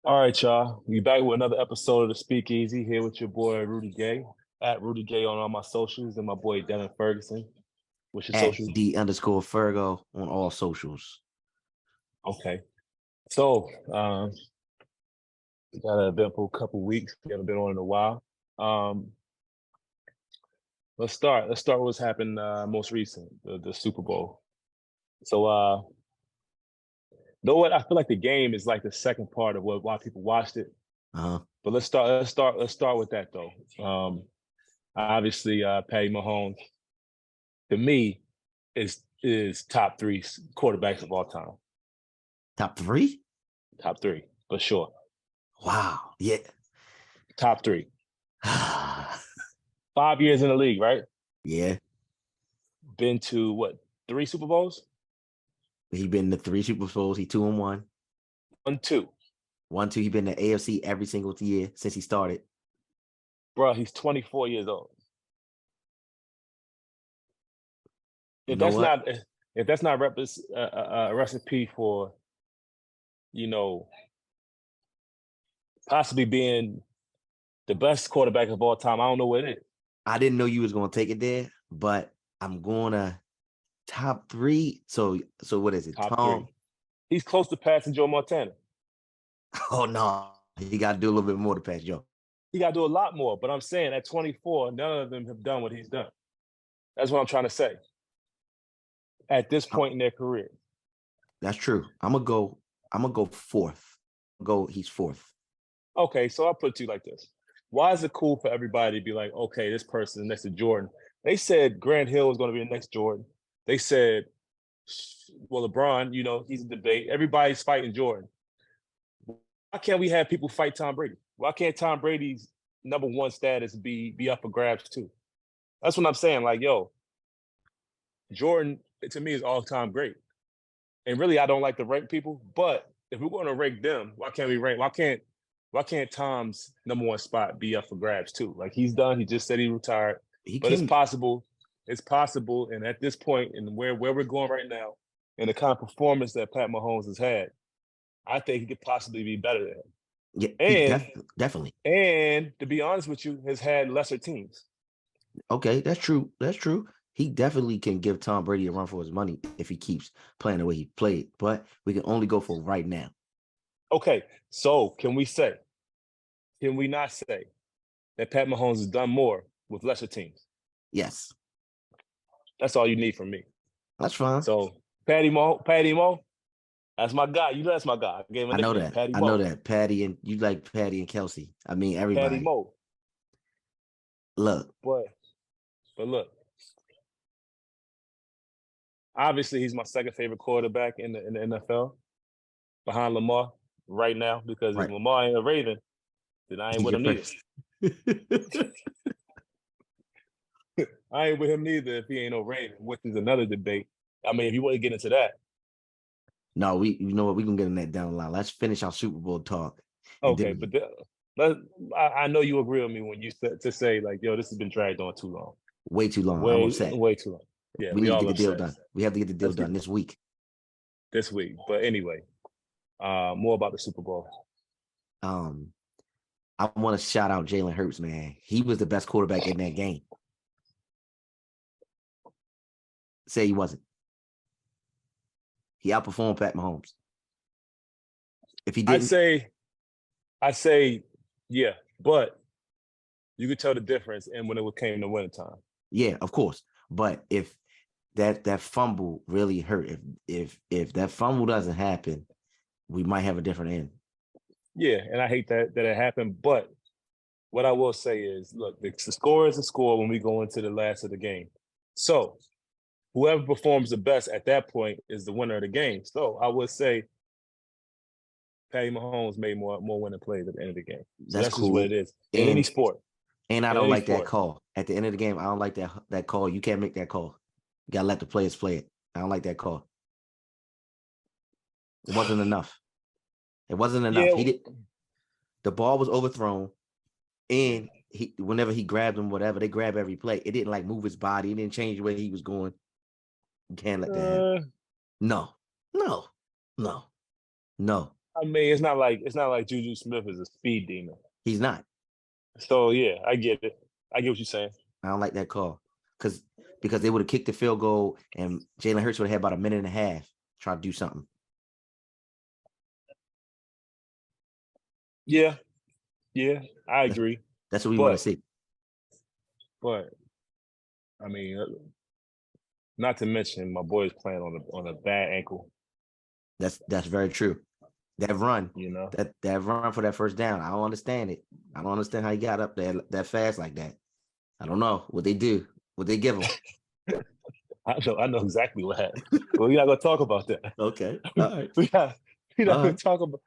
All right, y'all. We back with another episode of the Speakeasy here with your boy Rudy Gay at Rudy Gay on all my socials and my boy Devin Ferguson. What's your At socials? D_Fergo on all socials. Okay. So we got an eventful couple weeks. We haven't been on in a while. Um, let's start. Let's start with what's happened most recent, the Super Bowl. So know what? I feel like the game is like the second part of why people watched it. Uh-huh. But let's start with that though. Obviously, Patty Mahomes to me is top three quarterbacks of all time. Top three? Top three for sure. Wow. Yeah. Top three. 5 years in the league, right? Yeah. Been to what? 3 Super Bowls? He been to 3 Super Bowls. He 2-1. 1, 2. 1-2. He been to AFC every single year since he started. Bro, he's 24 years old. You If know that's what? not if that's not a recipe for, you know, possibly being the best quarterback of all time, I don't know what it is. I didn't know you was gonna take it there, but I'm gonna top 3. So what is it? Top Tom. 3. He's close to passing Joe Montana. Oh no, he got to do a little bit more to pass Joe. He got to do a lot more. But I'm saying at 24, none of them have done what he's done. That's what I'm trying to say. At this point in their career. That's true. I'm gonna go fourth. He's fourth. Okay, so I'll put it to you like this. Why is it cool for everybody to be like, okay, this person is next to Jordan? They said Grant Hill is going to be the next Jordan. They said, well, LeBron, he's a debate. Everybody's fighting Jordan. Why can't we have people fight Tom Brady? Why can't Tom Brady's number one status be up for grabs too? That's what I'm saying. Like, yo, Jordan to me is all-time great. And really, I don't like to rank people, but if we're going to rank them, why can't we rank? Why can't Tom's number one spot be up for grabs too? Like he's done. He just said he retired. But it's possible. It's possible. And at this point, and where we're going right now, and the kind of performance that Pat Mahomes has had, I think he could possibly be better than him. Yeah, and definitely. And to be honest with you, has had lesser teams. Okay, that's true. That's true. He definitely can give Tom Brady a run for his money if he keeps playing the way he played. But we can only go for right now. Okay, so can we not say that Pat Mahomes has done more with lesser teams? Yes. That's all you need from me. That's fine. So Patty Mo, that's my guy. You know that's my guy. I know that. I know that. Patty, and you like Patty and Kelsey. I mean, everybody. Patty Mo. Look. But look. Obviously, he's my second favorite quarterback in the NFL, behind Lamar right now. Because if Lamar ain't a Raven, then I ain't with him neither. I ain't with him neither if he ain't no Raven, which is another debate. I mean, if you want to get into that. No, you know what? We can get in that down the line. Let's finish our Super Bowl talk. Okay, but I know you agree with me when you say like, yo, this has been dragged on too long. Way too long. I'm upset. Way too long. Yeah, we need to get the deal done. We have to get the deal done this week. This week. But anyway, more about the Super Bowl. I want to shout out Jalen Hurts, man. He was the best quarterback in that game. Say he wasn't. He outperformed Pat Mahomes. If he didn't, I'd say, yeah, but you could tell the difference and when it came to winter time. Yeah, of course. But if that fumble really hurt, if that fumble doesn't happen, we might have a different end. Yeah, and I hate that it happened. But what I will say is, look, the score is a score when we go into the last of the game. So whoever performs the best at that point is the winner of the game. So I would say Patty Mahomes made more winning plays at the end of the game. So that's cool. Just what it is in any sport. And I don't like that call. At the end of the game, I don't like that call. You can't make that call. You got to let the players play it. I don't like that call. It wasn't enough. It wasn't enough. Yeah. The ball was overthrown, and whenever he grabbed him, whatever, they grab every play. It didn't like move his body. It didn't change the way he was going. You can't let that happen. No. I mean, it's not like Juju Smith is a speed demon. He's not. So yeah, I get it. I get what you're saying. I don't like that call because they would have kicked the field goal and Jalen Hurts would have had about a minute and a half try to do something. Yeah, I agree. That's what we want to see. But I mean, not to mention my boy is playing on a bad ankle. That's very true. That run, that run for that first down, I don't understand it. I don't understand how he got up there that fast like that. I don't know what they do, what they give him. I know exactly what happened. Well, we're not gonna talk about that. Okay, all right. we're not gonna talk about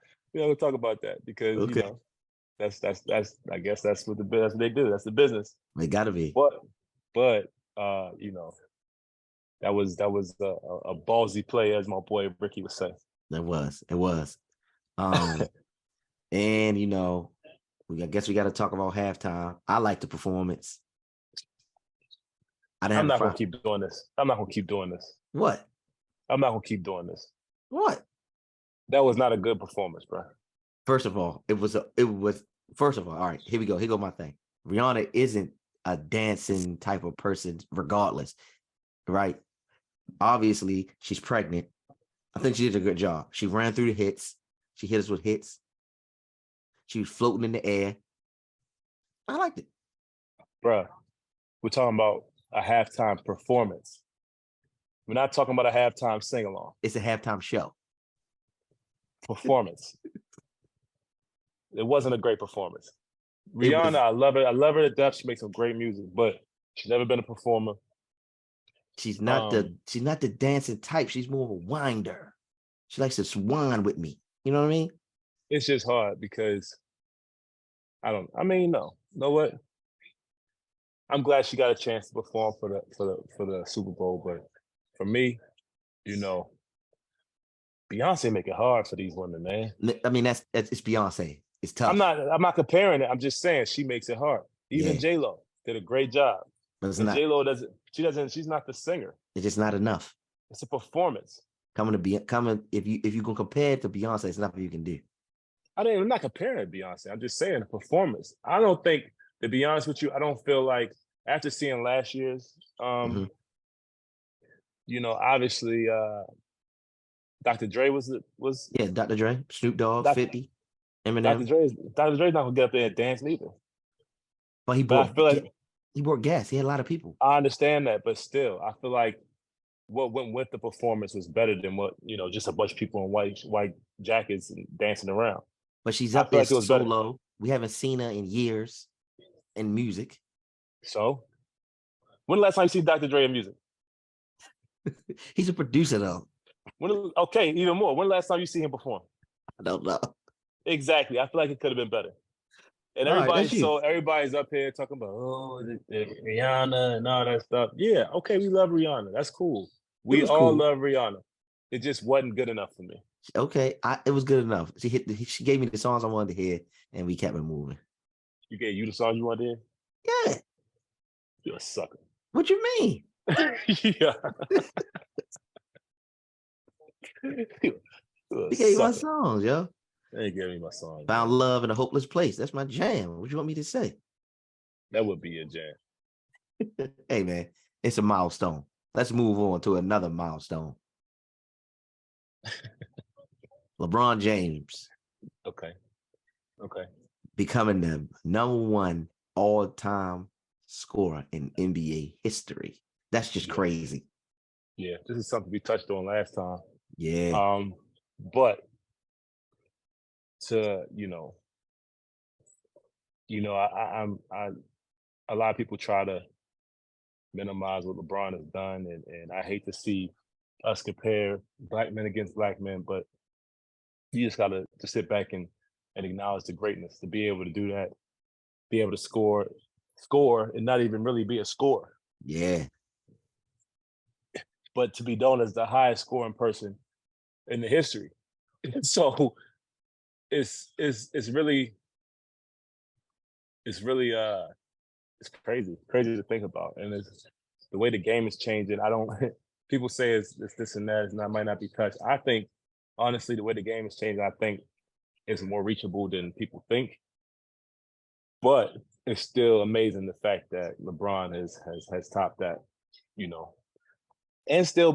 that because that's I guess that's what they do. That's the business. It gotta be. But that was a ballsy play, as my boy Ricky would say. It was. And I guess we got to talk about halftime. I like the performance. I'm not gonna keep doing this. What? I'm not gonna keep doing this. What? That was not a good performance, bro. First of all, first of all, all right, here we go. Here go my thing. Rihanna isn't a dancing type of person, regardless, right? Obviously, she's pregnant. I think she did a good job. She ran through the hits. She hit us with hits. She was floating in the air. I liked it. Bruh, we're talking about a halftime performance. We're not talking about a halftime sing-along. It's a halftime show. Performance. It wasn't a great performance. Rihanna, I love her. I love her to death. She makes some great music, but she's never been a performer. She's not the dancing type. She's more of a winder. She likes to swine with me. You know what I mean? It's just hard because no. You know what? I'm glad she got a chance to perform for the Super Bowl, but for me, Beyonce make it hard for these women, man. I mean, it's Beyonce. It's tough. I'm not comparing it. I'm just saying she makes it hard. Even J-Lo did a great job. But it's not. J-Lo she's not the singer. It's just not enough. It's a performance. If you can compare it to Beyonce, it's nothing you can do. I'm not comparing it to Beyonce. I'm just saying the performance. I don't think, to be honest with you, I don't feel like after seeing last year's, obviously Dr. Dre was Dr. Dre, Snoop Dogg, 50, Eminem. Dr. Dre's not gonna get up there and dance neither. But he brought gas. He had a lot of people. I understand that, but still, I feel like what went with the performance was better than what just a bunch of people in white jackets and dancing around. But she's up there solo. We haven't seen her in years in music. So, when the last time you see Dr. Dre in music? He's a producer, though. Okay, even more. When the last time you see him perform? I don't know. Exactly. I feel like it could have been better. And everybody's up here talking about Rihanna and all that stuff. Yeah, okay, we love Rihanna. That's cool. We all love Rihanna. It just wasn't good enough for me. Okay, it was good enough. She gave me the songs I wanted to hear, and we kept it moving. You gave you the song you wanted to hear? Yeah. You're a sucker. What you mean? Yeah. You gave my songs, yo. They gave me my song. Found love in a hopeless place. That's my jam. What you want me to say? That would be a jam. Hey, man, it's a milestone. Let's move on to another milestone. LeBron James. Okay. Becoming the #1 all-time scorer in NBA history. That's just crazy. Yeah, this is something we touched on last time. Yeah. But to I a lot of people try to minimize what LeBron has done, and I hate to see us compare black men against black men, but you just gotta just sit back and acknowledge the greatness to be able to do that, be able to score and not even really be a scorer. Yeah. But to be known as the highest scoring person in the history. So it's really it's crazy to think about. And it's the way the game is changing. People say it's this and that, might not be touched. I think honestly, the way the game is changing, I think it's more reachable than people think. But it's still amazing the fact that LeBron has topped that, you know, and still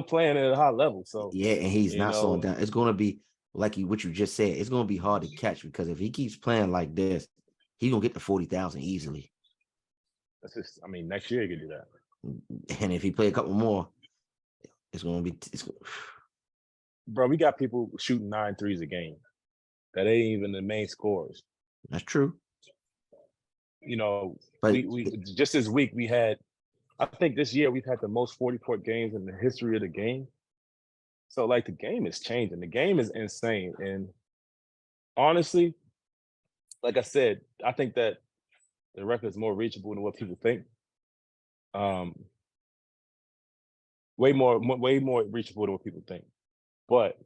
playing at a high level. So Yeah, and he's you not slowing know, down. It's going to be like what you just said. It's going to be hard to catch because if he keeps playing like this, he's going to get to 40,000 easily. that's just, I mean, next year he could do that. And if he play a couple more, it's going to be. Bro, we got people shooting 9 threes a game that ain't even the main scorers. That's true. You know, But we just this week we had, I think this year we've had the most 40-point games in the history of the game. So like the game is changing. The game is insane. And honestly, like I said, I think that the record is more reachable than what people think. Um, way more reachable than what people think. But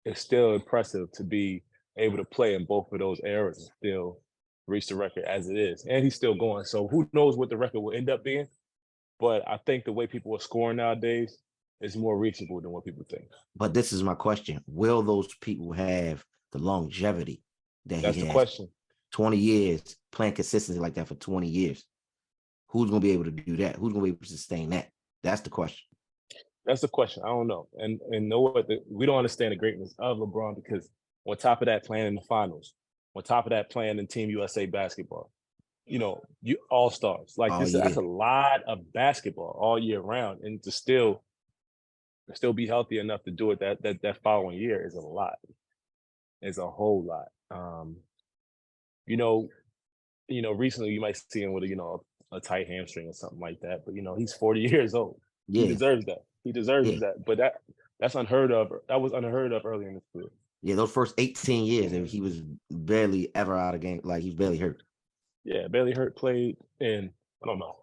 it's still impressive to be able to play in both of those eras and still reach the record as it is. And he's still going. So who knows what the record will end up being? But I think the way people are scoring nowadays is more reachable than what people think. But this is my question: will those people have the longevity that That's he the has? question. 20 years playing consistently like that for 20 years. Who's going to be able to do that? Who's going to be able to sustain that? That's the question. That's the question. I don't know. And know what? We don't understand the greatness of LeBron because on top of that, playing in the finals, on top of that, playing in Team USA basketball, you know, you all stars like Oh, this. yeah. That's a lot of basketball all year round, and to still be healthy enough to do it that following year is a lot. It's a whole lot. You know, recently you might see him with a tight hamstring or something like that, but he's 40 years old. He Yeah. deserves that. He deserves Yeah. that. But that's unheard of. That was unheard of early in his career. Yeah. Those first 18 years, he was barely ever out of game. Like, he's barely hurt. Yeah, barely hurt, played, and I don't know.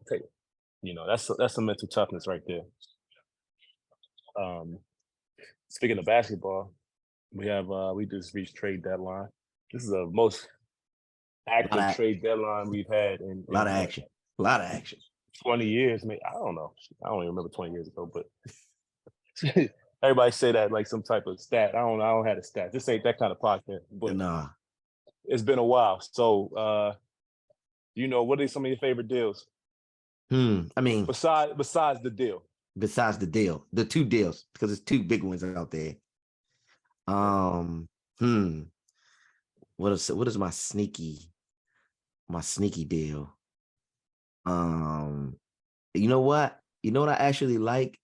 That's some mental toughness right there. Um, Speaking of basketball, we just reached trade deadline. This is the most A lot active of, trade deadline we've had in a lot of what, action. A lot of action. 20 years. Maybe I don't know. I don't even remember 20 years ago, but everybody say that like some type of stat. I don't have a stat. This ain't that kind of podcast, but Nah. it's been a while. So what are some of your favorite deals? I mean, Besides the deal. besides the two deals, because there's two big ones out there. What is my sneaky deal? You know what? You know what I actually like?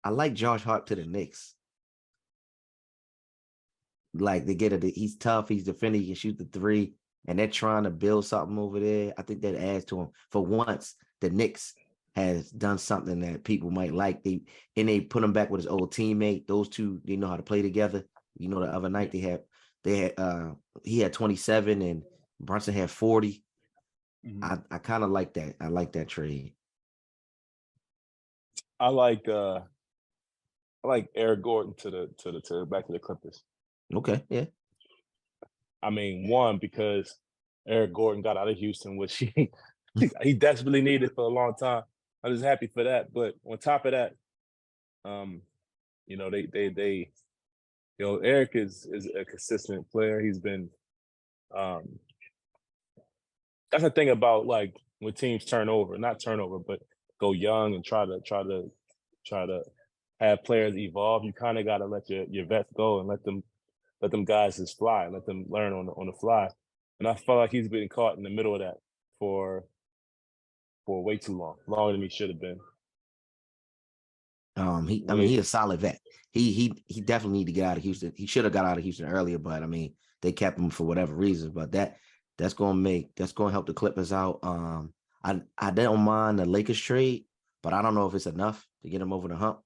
I like Josh Hart to the Knicks. Like, they get it. He's tough. He's defending. He can shoot the three, and they're trying to build something over there. I think that adds to him. For once, the Knicks has done something that people might like. They put him back with his old teammate. Those two, they know how to play together. The other night he had 27 and Brunson had 40. Mm-hmm. I kind of like that. I like that trade. I like Eric Gordon to back to the Clippers. Okay, yeah. I mean, one, because Eric Gordon got out of Houston, which he desperately needed for a long time. I'm just happy for that. But on top of that, Eric is a consistent player. He's been that's the thing about like when teams not turn over, but go young and try to have players evolve. You kind of got to let your vets go and let them guys just fly, let them learn on the fly. And I felt like he's been caught in the middle of that for way too long, longer than he should have been. He's a solid vet. He definitely need to get out of Houston. He should have got out of Houston earlier, but I mean, they kept him for whatever reason. But that's gonna help the Clippers out. I don't mind the Lakers trade, but I don't know if it's enough to get him over the hump.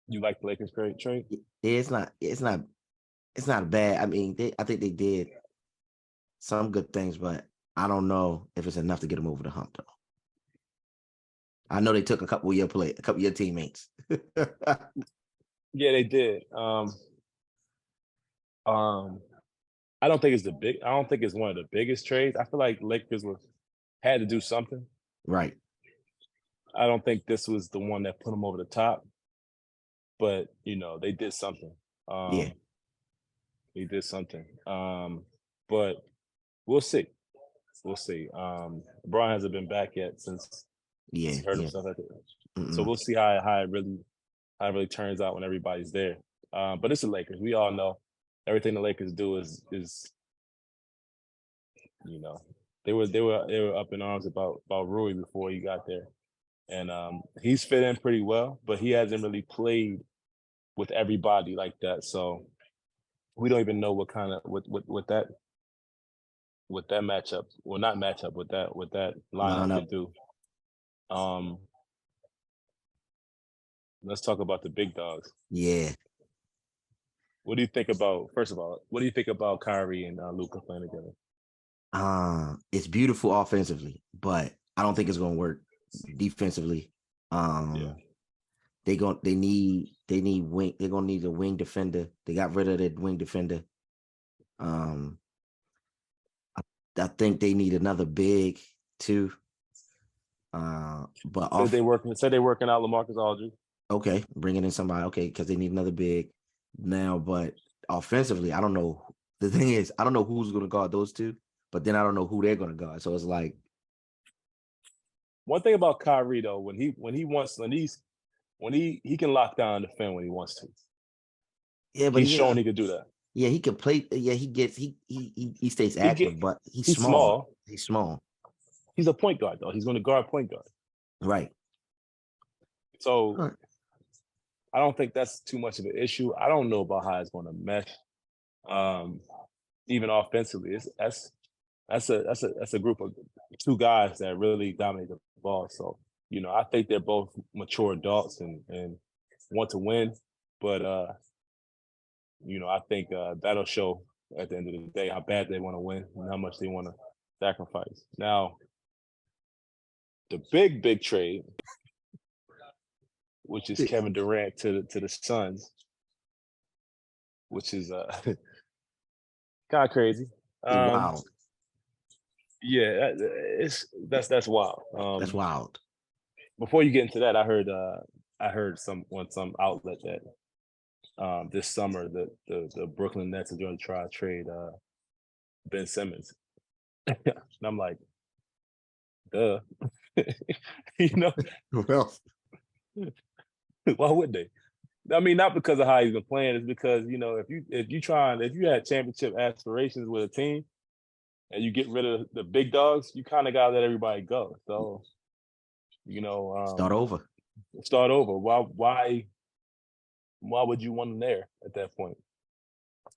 You like the Lakers trade? It's not bad. I mean, I think they did some good things, but I don't know if it's enough to get him over the hump, though. I know they took a couple of your teammates. Yeah, they did. I don't think it's one of the biggest trades. I feel like Lakers had to do something. Right. I don't think this was the one that put them over the top, but they did something. Yeah. He did something. But we'll see. We'll see. LeBron hasn't been back yet since Yeah, he hurt yeah. himself so Mm-mm. we'll see how it really turns out when everybody's there. But it's the Lakers. We all know everything the Lakers do is you know they were up in arms about Rudy before he got there, and he's fit in pretty well, but he hasn't really played with everybody like that. So we don't even know what kind of what that matchup, well, not matchup, what that lineup Line could up. do. Um, let's talk about the big dogs. Yeah. What do you think about? First of all, what do you think about Kyrie and Luka playing together? It's beautiful offensively, but I don't think it's gonna work defensively. Yeah, They need wing. They're gonna need a wing defender. They got rid of the wing defender. Um, I think they need another big too. But said off they working out LaMarcus Aldridge. okay, bringing in somebody okay because they need another big now. But offensively, I don't know. The thing is, I don't know who's gonna guard those two, but then I don't know who they're gonna guard. So it's like, One thing about Kyrie though, when he can lock down the defend when he wants to. yeah, but He's shown he could do that. yeah, he can play. Yeah, he stays He get active, but he's he's small. small. He's small, He's a point guard though. He's going to guard point guard. right? So Right. I don't think that's too much of an issue. I don't know about how it's going to mesh, um, even offensively. That's a group of two guys that really dominate the ball. So I think they're both mature adults and want to win, but I think that'll show at the end of the day how bad they want to win and how much they want to sacrifice. Now, the big trade, which is Kevin Durant to the Suns, which is kind of crazy. Wow, Yeah, that's wild. that's wild. Before you get into that, I heard some outlet that this summer the Brooklyn Nets are going to try to trade Ben Simmons, and I'm like, duh, you know, Well, why would they? I mean, not because of how he's been playing, it's because if you had championship aspirations with a team and you get rid of the big dogs, you kind of gotta let everybody go. So start over. start over. Why would you want them there at that point?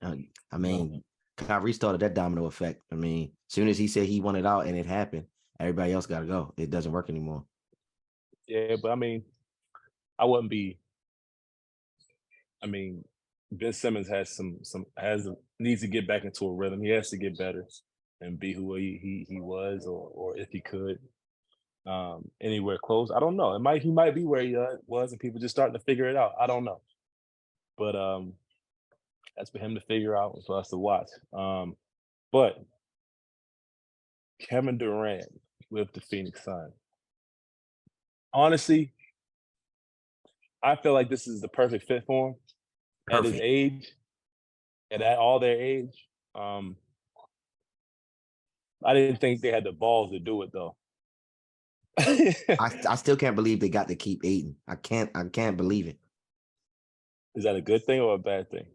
I mean, Kyrie started that domino effect. I mean, as soon as he said he wanted out and it happened, everybody else got to go. It doesn't work anymore. Yeah, but I mean, I wouldn't be. I mean, Ben Simmons needs to get back into a rhythm. He has to get better and be who he was, or if he could, anywhere close. I don't know. He might be where he was, and people just starting to figure it out. I don't know, but that's for him to figure out and for us to watch. But Kevin Durant with the Phoenix Suns. Honestly, I feel like this is the perfect fit for him at his Perfect. age and at all their age. I didn't think they had the balls to do it though. I still can't believe they got to keep Aiden. I can't believe it. Is that a good thing or a bad thing?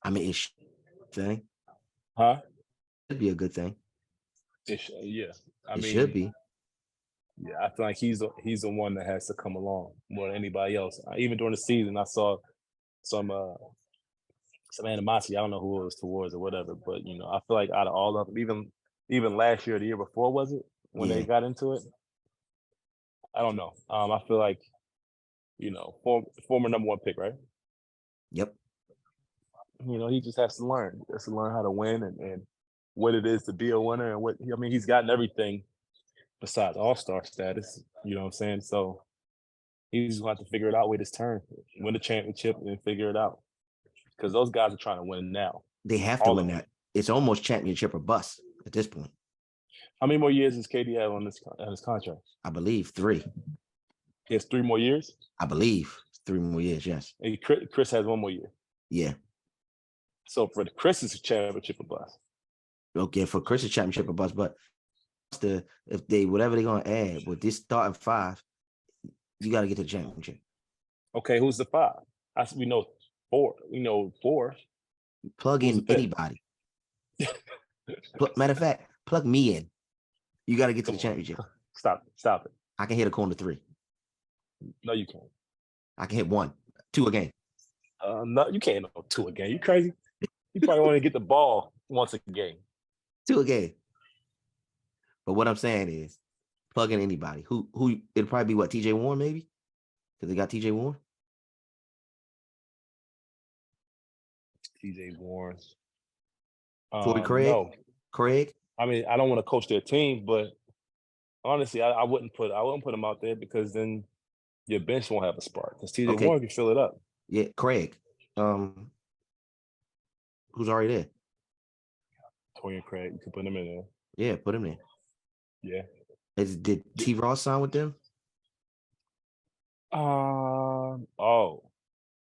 I mean, it thing. Huh? It'd be a good thing. Yeah. I It mean, should be. yeah, I feel like he's the one that has to come along more than anybody else. Even during the season, I saw some animosity. I don't know who it was towards or whatever, but I feel like out of all of them, even last year, the year before, was it when they Yeah. got into it? I don't know. I feel like former number one pick, right? Yep. He just has to learn. He has to learn how to win and what it is to be a winner and he's gotten everything besides all-star status. You know what I'm saying? So he's going to have to figure it out with his turn, win the championship and figure it out. Because those guys are trying to win now. They have to All win of them. that. It's almost championship or bust at this point. How many more years does KD have on his contract? I believe 3. He has 3 more years? I believe 3 more years. Yes. And Chris has 1 more year. Yeah. So for the Chris's championship a bust. Okay, for Chris's championship a bust, but if they whatever they're gonna add with this starting five, you got to get to the championship. Okay, who's the 5? We know 4. We know 4. Plug Who's in the 5th? anybody. Matter of fact, plug me in. You got to get to Come the on. championship. Stop it. I can hit a corner 3. No, you can't. I can hit 1, 2 a game. No, you can't know 2 a game. You crazy? You probably want to get the ball once a game. 2 a game. But what I'm saying is, plug in anybody. Who it'll probably be what, TJ Warren maybe? Because they got TJ Warren. TJ Warren. Corey Craig. No. Craig. I mean, I don't want to coach their team, but honestly, I wouldn't put them out there because then your bench won't have a spark. Because TJ Warren can fill it up. Yeah, Craig. Who's already there? Torian Craig. You can put him in there. Yeah, put him in. Yeah. Did T. Ross sign with them?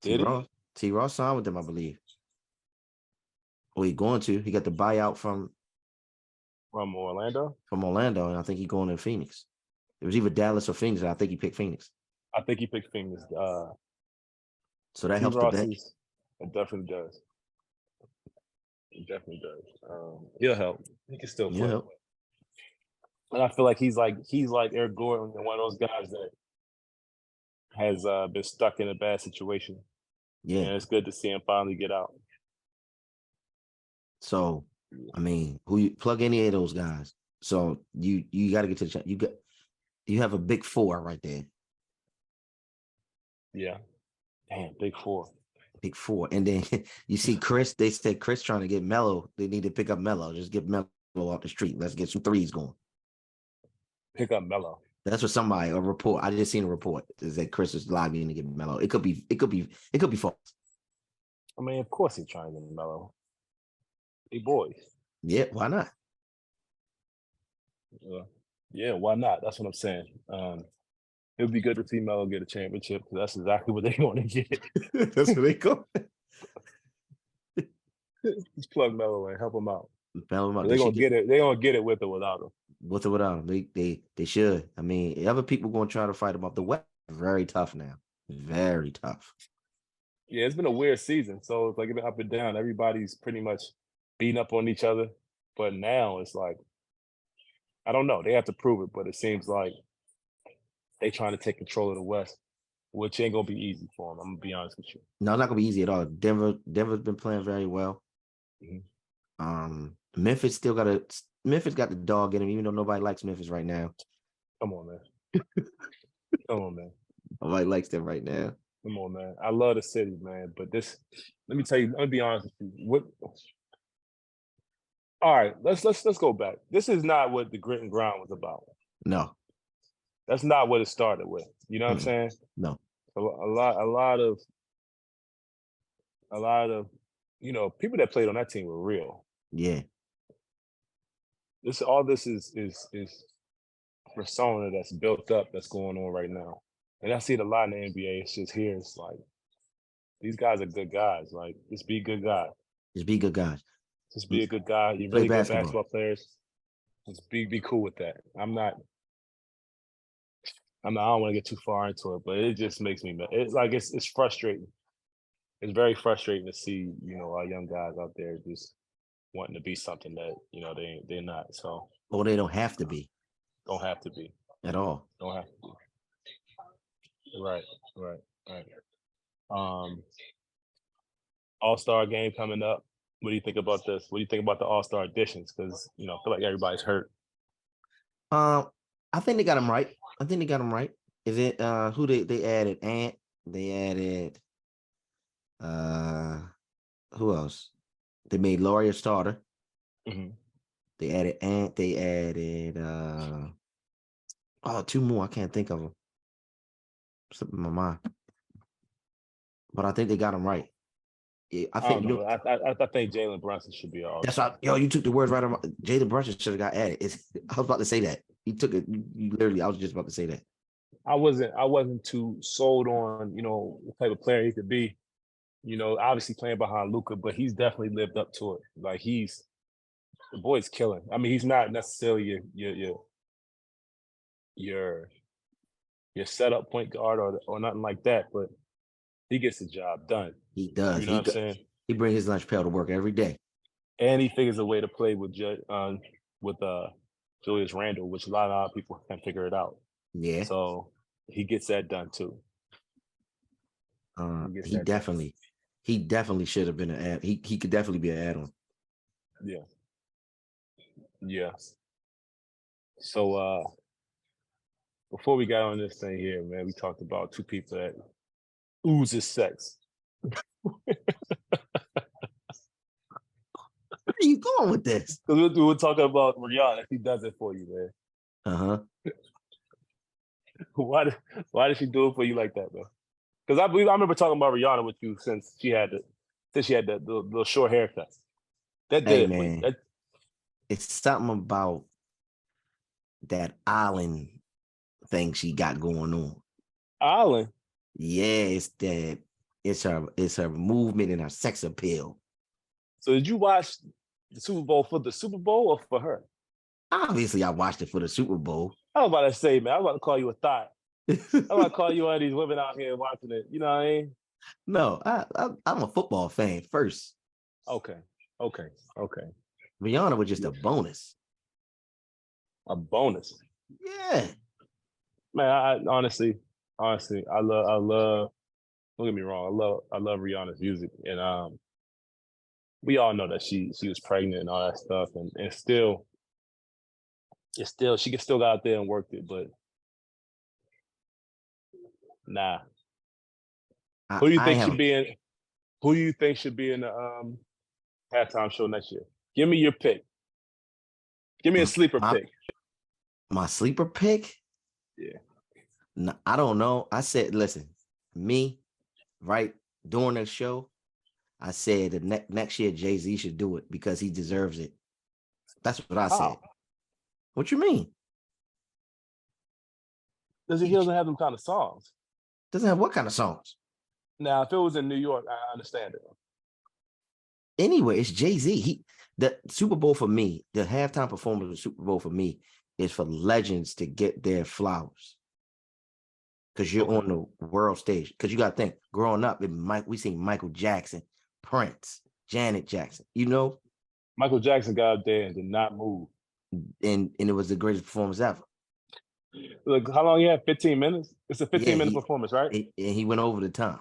Did he? T. Ross signed with them, I believe. Well, he's going to. He got the buyout from Orlando? From Orlando, and I think he's going to Phoenix. It was either Dallas or Phoenix, and I think he picked Phoenix. I think he picked Phoenix. So that helps the bench. It definitely does. It definitely does. He'll help. He can still play. And I feel like he's like Eric Gordon, one of those guys that has been stuck in a bad situation. Yeah. And it's good to see him finally get out. So, I mean, who you plug any of those guys. So you got to get to the you have a big 4 right there. Yeah. Damn, big 4. Big 4. And then you see Chris, they said Chris trying to get Melo. They need to pick up Melo. Just get Melo off the street. Let's get some threes going. Pick up Melo. That's what a report. I just seen a report is that Chris is lobbying to get Melo. It could be false. I mean, of course he's trying to get Melo. Hey boys. Yeah, why not? Yeah, why not? That's what I'm saying. It would be good to see Melo get a championship because that's exactly what they're going to get. That's what they go. Just plug Melo in, help him out. They're gonna get it. They're gonna get it with or without him. With or without him, they should. I mean, other people going to try to fight him up. The West very tough now. Very tough. Yeah, it's been a weird season. So it's like it's been up and down. Everybody's pretty much beating up on each other. But now it's like, I don't know. They have to prove it, but it seems like they trying to take control of the West, which ain't gonna be easy for them. I'm gonna be honest with you. No, it's not gonna be easy at all. Denver's been playing very well. Mm-hmm. Memphis got the dog in him, even though nobody likes Memphis right now. Come on, man. Come on, man. Nobody likes them right now. Come on, man. I love the city, man. But let me be honest with you. All right, let's go back. This is not what the grit and grind was about. No. That's not what it started with. You know what I'm saying? No. A lot of people that played on that team were real. Yeah. This is persona that's built up that's going on right now. And I see it a lot in the NBA. It's just here, it's like these guys are good guys. Like, just be good guys. Just be good guys. Just be a good guy. You're really good basketball players. Just be cool with that. I don't want to get too far into it, but it just makes me mad. It's frustrating. It's very frustrating to see, our young guys out there just wanting to be something that, they're not. So. Or they don't have to be. Don't have to be. At all. Don't have to be. Right. All-Star game coming up. What do you think about this? What do you think about the All-Star additions? Because, I feel like everybody's hurt. I think they got them right. Is it who they added? Ant. They added who else? They made Laurie a starter. Mm-hmm. They added Ant. They added 2 more. I can't think of them. Slipping my mind. But I think they got them right. I think Jalen Brunson should be all. That's right. You took the words right on. Jalen Brunson should have got added. I was about to say that. You took it. You literally. I was just about to say that. I wasn't too sold on what type of player he could be You know, obviously playing behind Luca, but he's definitely lived up to it. Like the boy's killing. I mean, he's not necessarily your your setup point guard or nothing like that, but he gets the job done. He does. You know what I'm saying? He brings his lunch pail to work every day. And he figures a way to play with Julius Randle, which a lot of people can't figure it out. Yeah. So he gets that done too. He definitely should have been an add. He could definitely be an add-on. Yeah. Yeah. So before we got on this thing here, man, we talked about two people that oozes sex. Where are you going with this? Because we were talking about Rihanna, if he does it for you, man. Uh-huh. Why did she do it for you like that, man? Because I remember talking about Rihanna with you since she had the short haircut. That did Hey, it for you. man. It's something about that island thing she got going on. Island? Yeah, it's her movement and her sex appeal. So did you watch the Super Bowl for the Super Bowl or for her? Obviously, I watched it for the Super Bowl. I was about to say, man, I was about to call you a thought. I was about to call you one of these women out here watching it. You know what I mean? No, I'm a football fan first. Okay. Rihanna was just a bonus. A bonus. Yeah. Man, I honestly, I love. Don't get me wrong, I love Rihanna's music, and we all know that she was pregnant and all that stuff, and still she can still go out there and work it, but nah. Who do you think should be in? Who do you think should be in the halftime show next year? Give me your pick. Give me a sleeper pick. My sleeper pick? Yeah. No, I don't know. I said, listen, me, right, during the show, I said the next year Jay-Z should do it because he deserves it. That's what I said. What you mean? He doesn't have them kind of songs. Doesn't have what kind of songs? Now, if it was in New York, I understand it. Anyway, it's Jay-Z. The Super Bowl for me, the halftime performance of the Super Bowl for me is for legends to get their flowers. Because you're on the world stage. Because you got to think, growing up, we seen Michael Jackson, Prince, Janet Jackson, you know? Michael Jackson got up there and did not move. And it was the greatest performance ever. Look, how long he had? 15 minutes? It's a 15-minute performance, right? And he went over the time.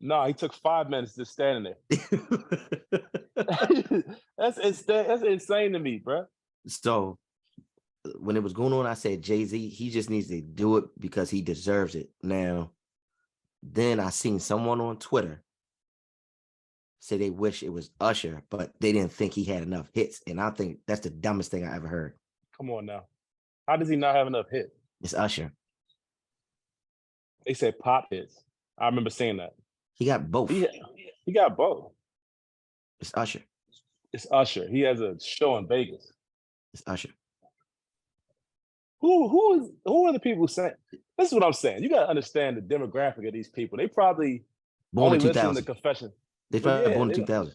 No, he took 5 minutes just standing there. That's insane to me, bro. So when it was going on, I said, Jay-Z, he just needs to do it because he deserves it. Now, then I seen someone on Twitter say they wish it was Usher, but they didn't think he had enough hits. And I think that's the dumbest thing I ever heard. Come on now. How does he not have enough hits? It's Usher. They said pop hits. I remember saying that. He got both. He got both. It's Usher. It's Usher. He has a show in Vegas. It's Usher. Who are the people saying? This is what I'm saying. You got to understand the demographic of these people. They probably born only in listen to Confession. They probably born in 2000.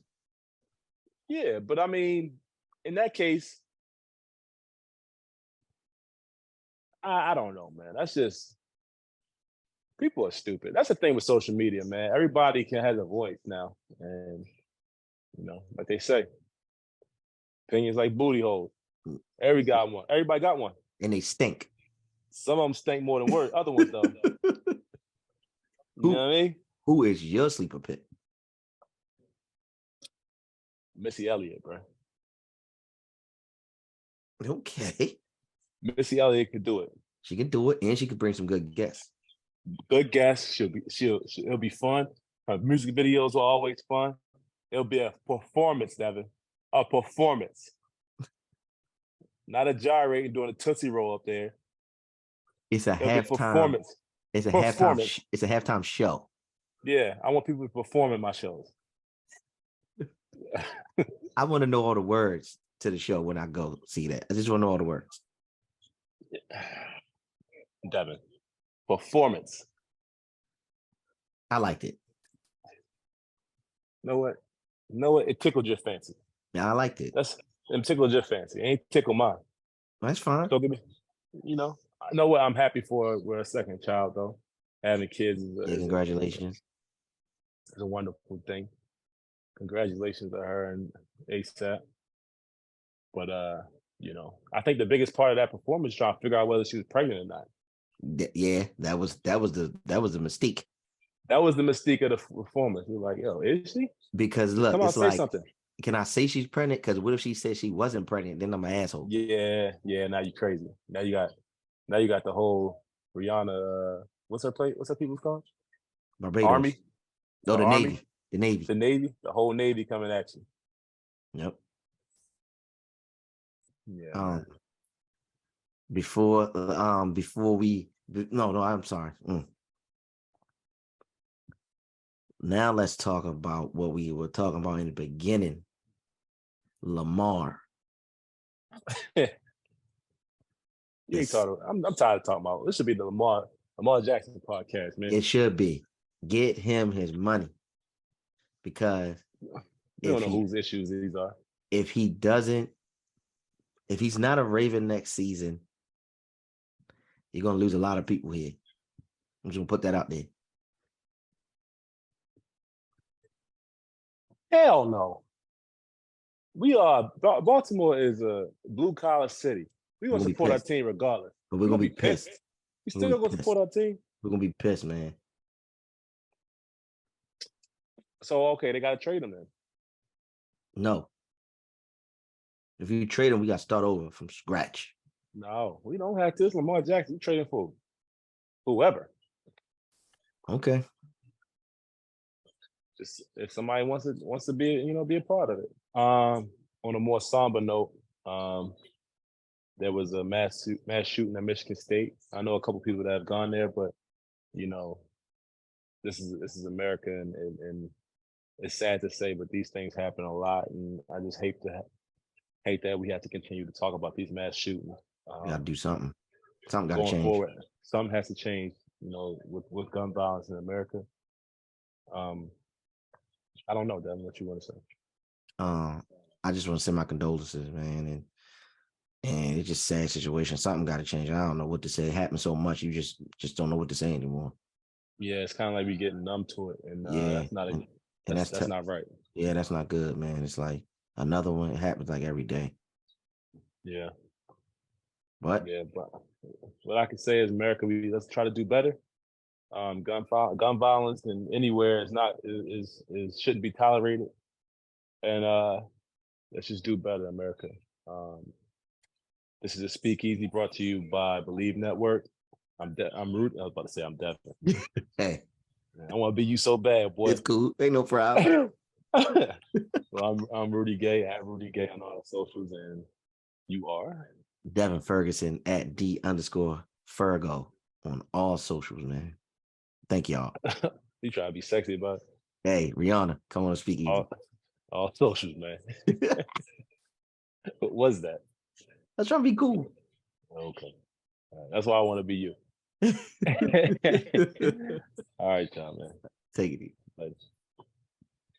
Yeah, but I mean, in that case, I don't know, man. That's just people are stupid. That's the thing with social media, man. Everybody has a voice now, and like they say, opinions like booty holes. Everybody got one. And they stink. Some of them stink more than other ones, though. You know what I mean? Who is your sleeper pick? Missy Elliott, bro. Okay. Missy Elliott could do it. She can do it, and she could bring some good guests. Good guests. It'll be fun. Her music videos are always fun. It'll be a performance, Devin. A performance. Not a gyrating doing a Tootsie Roll up there. It's a halftime performance. It's a halftime show. Yeah, I want people to perform in my shows. I want to know all the words to the show when I go see that. I just want to know all the words. Devin, performance. I liked it. know what? You know what? It tickled your fancy. Yeah, I liked it. It tickled your fancy. It ain't tickle mine. That's fine. Don't get me. I know what I'm happy for. We're a second child though. Having kids Congratulations. is a wonderful thing. Congratulations to her and ASAP. But I think the biggest part of that performance is trying to figure out whether she was pregnant or not. Yeah, that was the mystique. That was the mystique of the performance. You're like, yo, is she? Because look, Come on, it's say like, something. can I say she's pregnant? Because what if she said she wasn't pregnant? Then I'm an asshole. Yeah. Now you crazy. Now you got the whole Rihanna. What's her people's called? Barbados. Army. No, the Army. Navy. The Navy. The Navy. The whole Navy coming at you. Yep. Yeah. Before we I'm sorry. Now let's talk about what we were talking about in the beginning. Lamar. I'm tired of talking about. This should be the Lamar Jackson podcast, man. It should be. Get him his money. Because you don't know whose issues these are. If he's not a Raven next season, you're gonna lose a lot of people here. I'm just gonna put that out there. Hell no. Baltimore is a blue collar city. We gonna support our team regardless. But we're gonna be pissed. We still gonna support our team. We're gonna be pissed, man. So okay, they gotta trade him then. No. If you trade him, we gotta start over from scratch. No, we don't have to. It's Lamar Jackson. We trading for whoever. Okay. Just if somebody wants to be a part of it. On a more somber note, there was a mass shooting at Michigan State. I know a couple people that have gone there, but this is America, and it's sad to say, but these things happen a lot, and I just hate that we have to continue to talk about these mass shootings. We gotta do something. Something gotta change. Forward, something has to change. With gun violence in America. I don't know, Devin, what you want to say. I just want to send my condolences, man, and it's just a sad situation. Something got to change. I don't know what to say. It happened so much, you just don't know what to say anymore. Yeah, it's kind of like we getting numb to it, and that's not that's not right. Yeah, that's not good, man. It's like another one. It happens like every day. Yeah. What? Yeah, but what I can say is, America, let's try to do better. Gun violence and anywhere shouldn't be tolerated, and let's just do better, America. This is a Speakeasy brought to you by Believe Network. I'm Rudy. I was about to say I'm Devin. Hey, I want to be you so bad, boy. It's cool. Ain't no problem. Well, I'm Rudy Gay at Rudy Gay on all the socials, and you are Devin Ferguson at D_Fergo on all socials, man. Thank y'all. You try to be sexy about it. Hey, Rihanna, come on and speak easy. All socials, man. What was that? I was trying to be cool. Okay. That's why I want to be you. All right, John, man. Take it easy. Later.